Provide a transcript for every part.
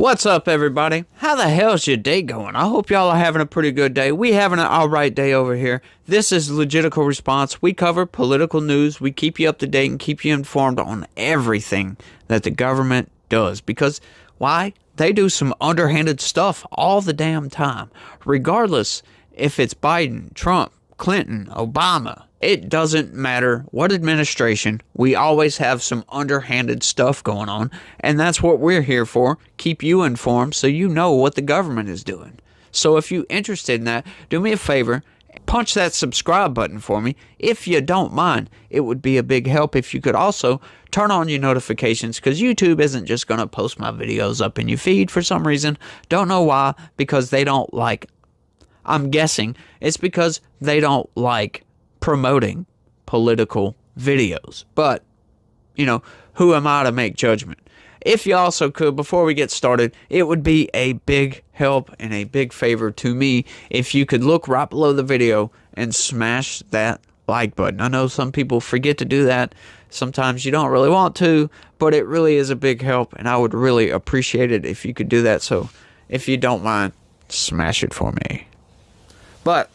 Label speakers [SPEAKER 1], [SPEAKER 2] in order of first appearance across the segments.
[SPEAKER 1] What's up, everybody? How the hell's your day going? I hope y'all are having a pretty good day. We having an alright day over here. This is Legitical Response. We cover political news. We keep you up to date and keep you informed on everything that the government does. Because, why? They do some underhanded stuff all the damn time. Regardless if it's Biden, Trump, Clinton, Obama, it doesn't matter what administration, we always have some underhanded stuff going on, and that's what we're here for, keep you informed so you know what the government is doing. So if you're interested in that, do me a favor, punch that subscribe button for me. If you don't mind, it would be a big help if you could also turn on your notifications, because YouTube isn't just going to post my videos up in your feed for some reason. Don't know why, because they don't like, I'm guessing it's because they don't like promoting political videos. But, you know, who am I to make judgment? If you also could, before we get started, it would be a big help and a big favor to me if you could look right below the video and smash that like button. I know some people forget to do that. Sometimes you don't really want to, but it really is a big help, and I would really appreciate it if you could do that. So if you don't mind, smash it for me. But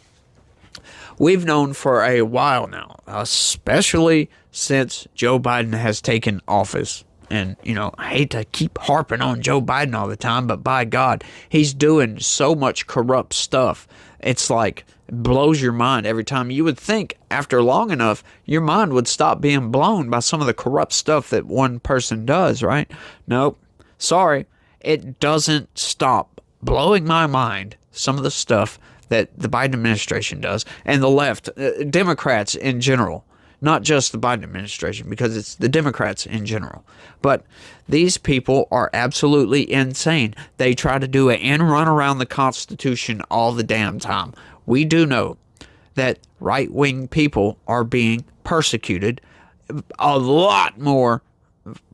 [SPEAKER 1] we've known for a while now, especially since Joe Biden has taken office. And, you know, I hate to keep harping on Joe Biden all the time, but by God, he's doing so much corrupt stuff. It's like, it blows your mind every time. You would think after long enough, your mind would stop being blown by some of the corrupt stuff that one person does, right? Nope. Sorry. It doesn't stop blowing my mind, some of the stuff that the Biden administration does, and the left, Democrats in general, not just the Biden administration, because it's the Democrats in general. But these people are absolutely insane. They try to do an end run around the Constitution all the damn time. We do know that right-wing people are being persecuted a lot more,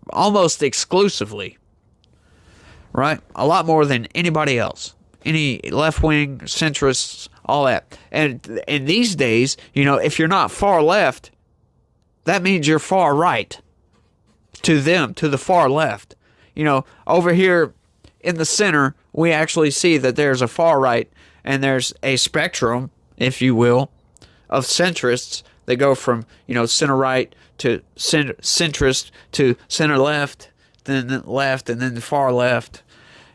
[SPEAKER 1] almost exclusively, right? A lot more than anybody else. Any left-wing, centrists, all that. And in these days, you know, if you're not far left, that means you're far right to them, to the far left. You know, over here in the center, we actually see that there's a far right and there's a spectrum, if you will, of centrists that go from, you know, center right to centrist to center left, then left, and then the far left,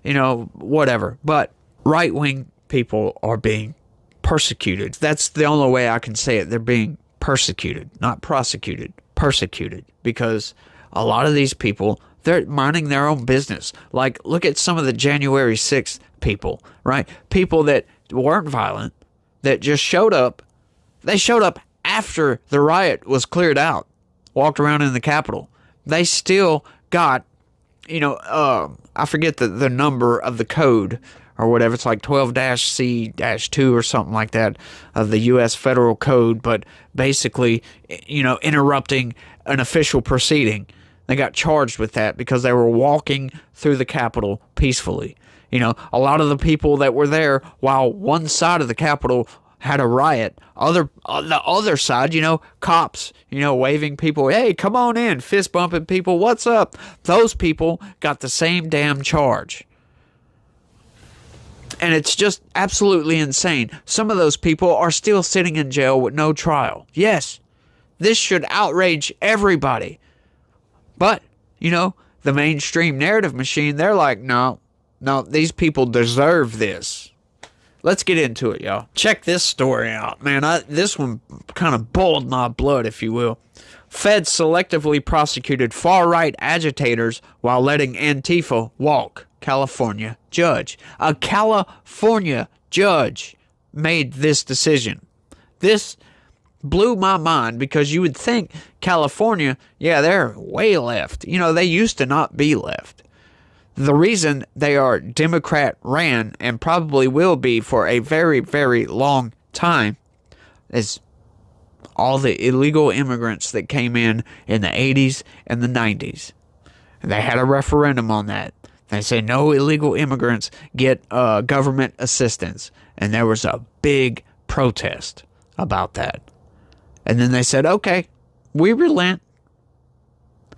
[SPEAKER 1] you know, whatever. But right-wing people are being persecuted. That's the only way I can say it. They're being persecuted, not prosecuted, persecuted, because a lot of these people, they're minding their own business. Like, look at some of the January 6th people, right? People that weren't violent, that just showed up. They showed up after the riot was cleared out, walked around in the Capitol. They still got, you know, I forget the number of the code, or whatever, it's like 12-C-2 or something like that of the U.S. Federal Code, but basically, you know, interrupting an official proceeding. They got charged with that because they were walking through the Capitol peacefully. You know, a lot of the people that were there while one side of the Capitol had a riot, on the other side, you know, cops, you know, waving people, hey, come on in, fist bumping people, what's up? Those people got the same damn charge. And it's just absolutely insane. Some of those people are still sitting in jail with no trial. Yes, this should outrage everybody. But, you know, the mainstream narrative machine, they're like, no, these people deserve this. Let's get into it, y'all. Check this story out, man. This one kind of boiled my blood, if you will. Feds selectively prosecuted far-right agitators while letting Antifa walk. California judge. A California judge made this decision. This blew my mind because you would think California, yeah, they're way left. You know, they used to not be left. The reason they are Democrat ran and probably will be for a very, very long time is all the illegal immigrants that came in the 80s and the 90s. They had a referendum on that. They said no illegal immigrants get government assistance. And there was a big protest about that. And then they said, okay, we relent.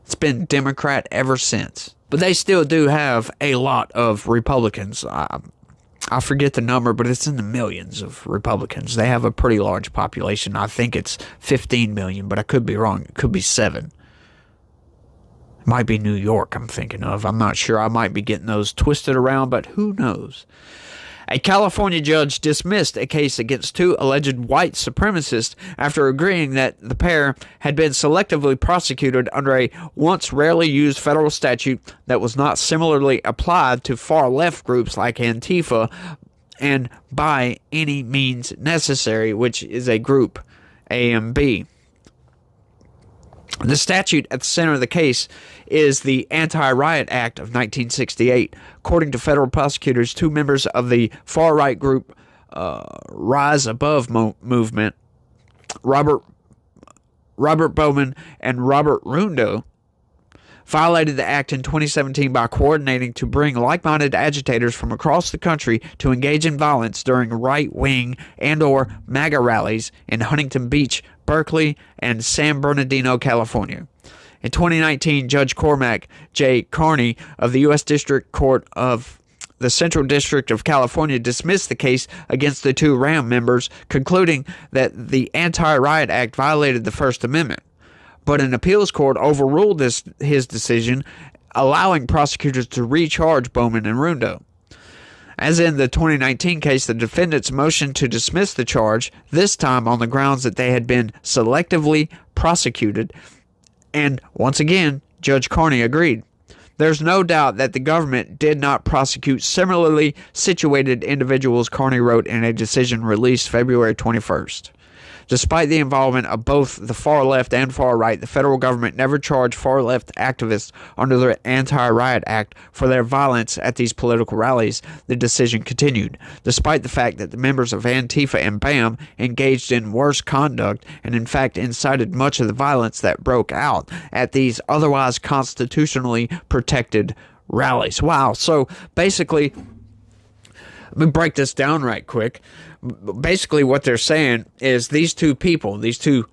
[SPEAKER 1] It's been Democrat ever since. But they still do have a lot of Republicans. I forget the number, but it's in the millions of Republicans. They have a pretty large population. I think it's 15 million, but I could be wrong. It could be 7. It might be New York I'm thinking of. I'm not sure. I might be getting those twisted around, but who knows? A California judge dismissed a case against 2 alleged white supremacists after agreeing that the pair had been selectively prosecuted under a once rarely used federal statute that was not similarly applied to far-left groups like Antifa and By Any Means Necessary, which is a group, AMB. The statute at the center of the case is the Anti-Riot Act of 1968. According to federal prosecutors, 2 members of the far-right group Rise Above movement, Robert Bowman and Robert Rundo, violated the act in 2017 by coordinating to bring like-minded agitators from across the country to engage in violence during right-wing and/or MAGA rallies in Huntington Beach, Berkeley, and San Bernardino, California. In 2019, Judge Cormac J. Carney of the U.S. District Court of the Central District of California dismissed the case against the 2 RAM members, concluding that the Anti-Riot Act violated the First Amendment. But an appeals court overruled his decision, allowing prosecutors to recharge Bowman and Rundo. As in the 2019 case, the defendants motioned to dismiss the charge, this time on the grounds that they had been selectively prosecuted, and once again, Judge Carney agreed. There's no doubt that the government did not prosecute similarly situated individuals, Carney wrote in a decision released February 21st. Despite the involvement of both the far left and far right, the federal government never charged far left activists under the Anti-Riot Act for their violence at these political rallies, the decision continued, despite the fact that the members of Antifa and BAM engaged in worse conduct and in fact incited much of the violence that broke out at these otherwise constitutionally protected rallies. Wow, so basically, let me break this down right quick. Basically, what they're saying is these 2 people, these 2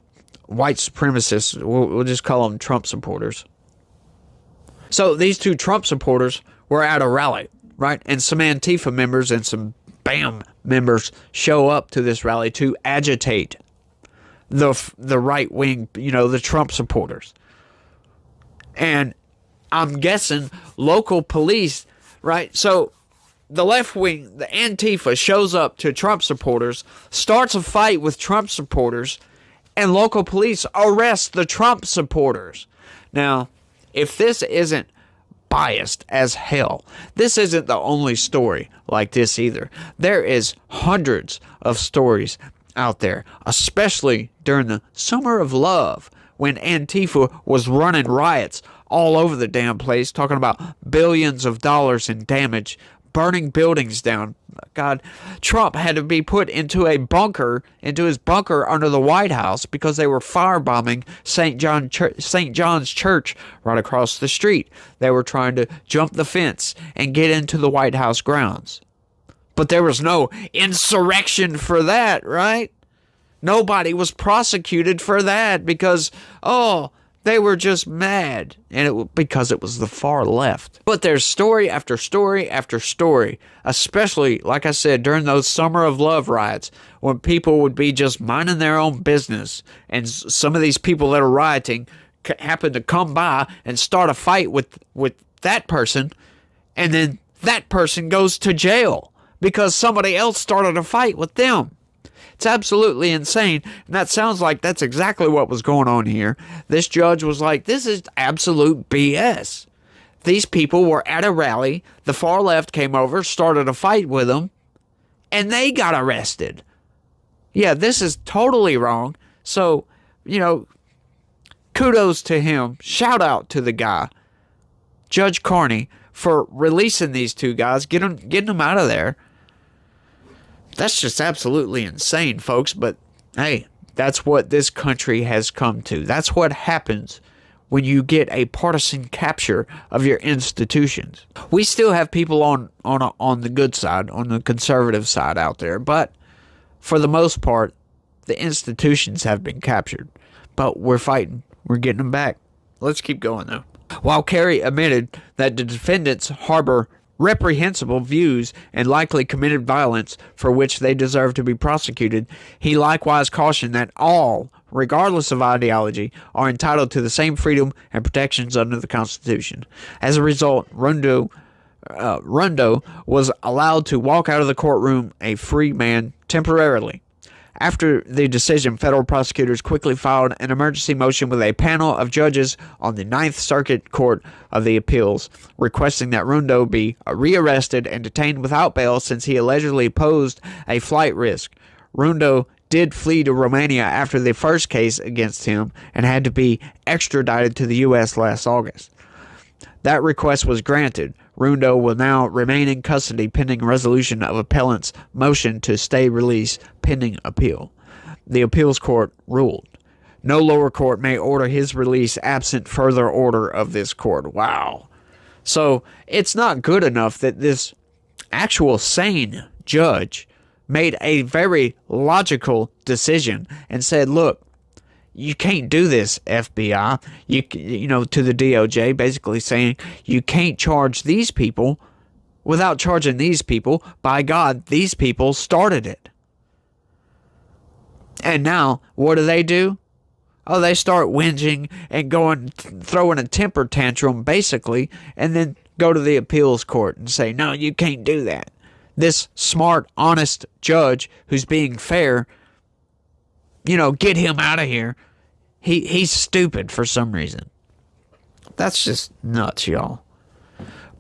[SPEAKER 1] white supremacists, we'll just call them Trump supporters. So these 2 Trump supporters were at a rally, right? And some Antifa members and some BAM members show up to this rally to agitate the right wing, the Trump supporters. And I'm guessing local police, right? So the left wing, the Antifa, shows up to Trump supporters, starts a fight with Trump supporters, and local police arrest the Trump supporters. Now, if this isn't biased as hell, this isn't the only story like this either. There is hundreds of stories out there, especially during the Summer of Love, when Antifa was running riots all over the damn place, talking about billions of dollars in damage, burning buildings down. God, Trump had to be put into his bunker under the White House because they were firebombing St. John's Church right across the street. They were trying to jump the fence and get into the White House grounds. But there was no insurrection for that, right? Nobody was prosecuted for that because, they were just mad, and because it was the far left. But there's story after story after story, especially, like I said, during those Summer of Love riots, when people would be just minding their own business, and some of these people that are rioting happen to come by and start a fight with that person, and then that person goes to jail because somebody else started a fight with them. It's absolutely insane, and that sounds like that's exactly what was going on here. This judge was like, this is absolute BS. These people were at a rally, the far left came over, started a fight with them, and they got arrested. Yeah, this is totally wrong. So, kudos to him. Shout out to the guy, Judge Carney, for releasing these 2 guys, getting them out of there. That's just absolutely insane, folks. But, hey, that's what this country has come to. That's what happens when you get a partisan capture of your institutions. We still have people on the good side, on the conservative side out there. But, for the most part, the institutions have been captured. But we're fighting. We're getting them back. Let's keep going, though. While Kerry admitted that the defendants harbor reprehensible views and likely committed violence for which they deserve to be prosecuted, he likewise cautioned that all, regardless of ideology, are entitled to the same freedom and protections under the Constitution. As a result, Rundo was allowed to walk out of the courtroom a free man temporarily. After the decision, federal prosecutors quickly filed an emergency motion with a panel of judges on the Ninth Circuit Court of the Appeals, requesting that Rundo be rearrested and detained without bail since he allegedly posed a flight risk. Rundo did flee to Romania after the first case against him and had to be extradited to the U.S. last August. That request was granted. Rundo will now remain in custody pending resolution of appellant's motion to stay release pending appeal. The appeals court ruled. No lower court may order his release absent further order of this court. Wow. So it's not good enough that this actual sane judge made a very logical decision and said, look, you can't do this, FBI. You know, to the DOJ, basically saying you can't charge these people without charging these people. By God, these people started it. And now, what do? Oh, they start whinging and throwing a temper tantrum, basically, and then go to the appeals court and say, no, you can't do that. This smart, honest judge who's being fair, get him out of here. He's stupid for some reason. That's just nuts, y'all.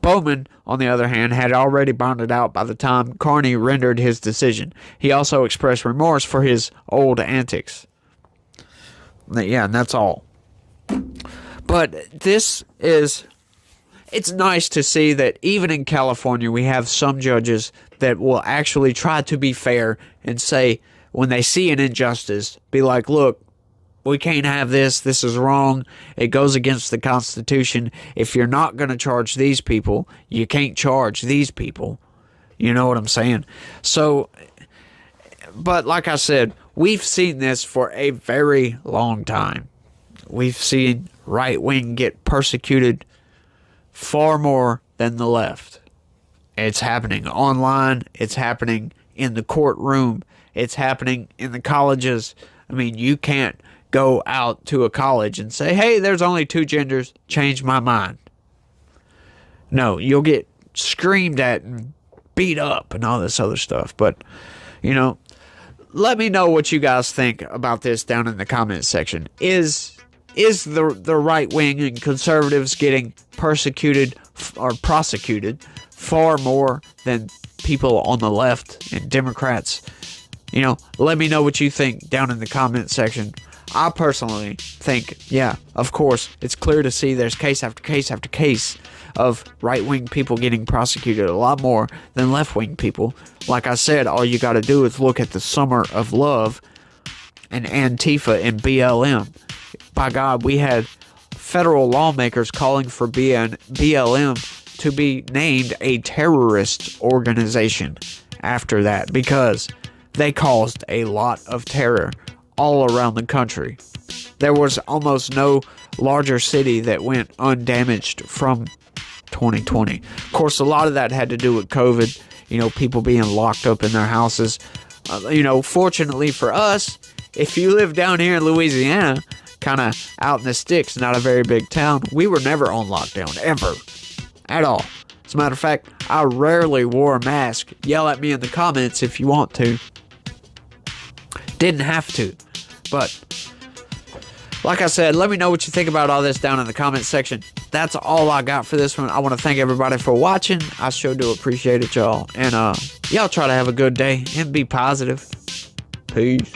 [SPEAKER 1] Bowman, on the other hand, had already bonded out by the time Carney rendered his decision. He also expressed remorse for his old antics. Yeah, and that's all. But it's nice to see that even in California, we have some judges that will actually try to be fair and say, when they see an injustice, be like, look, we can't have this. This is wrong. It goes against the Constitution. If you're not going to charge these people, you can't charge these people. You know what I'm saying? So, but like I said, we've seen this for a very long time. We've seen right wing get persecuted far more than the left. It's happening online. It's happening in the courtroom. It's happening in the colleges. I mean, you can't go out to a college and say, hey, there's only two genders, change my mind. No, you'll get screamed at and beat up and all this other stuff. But, let me know what you guys think about this down in the comments section. Is the right wing and conservatives getting persecuted or prosecuted far more than people on the left and Democrats? Let me know what you think down in the comment section. I personally think, yeah, of course, it's clear to see there's case after case after case of right-wing people getting prosecuted a lot more than left-wing people. Like I said, all you got to do is look at the Summer of Love and Antifa and BLM. By God, we had federal lawmakers calling for BLM to be named a terrorist organization after that because they caused a lot of terror all around the country. There was almost no larger city that went undamaged from 2020. Of course, a lot of that had to do with COVID, people being locked up in their houses. Fortunately for us, if you live down here in Louisiana, kind of out in the sticks, not a very big town, we were never on lockdown, ever, at all. As a matter of fact, I rarely wore a mask. Yell at me in the comments if you want to. Didn't have to. But, like I said, let me know what you think about all this down in the comments section. That's all I got for this one. I want to thank everybody for watching. I sure do appreciate it, y'all. And y'all try to have a good day and be positive. Peace.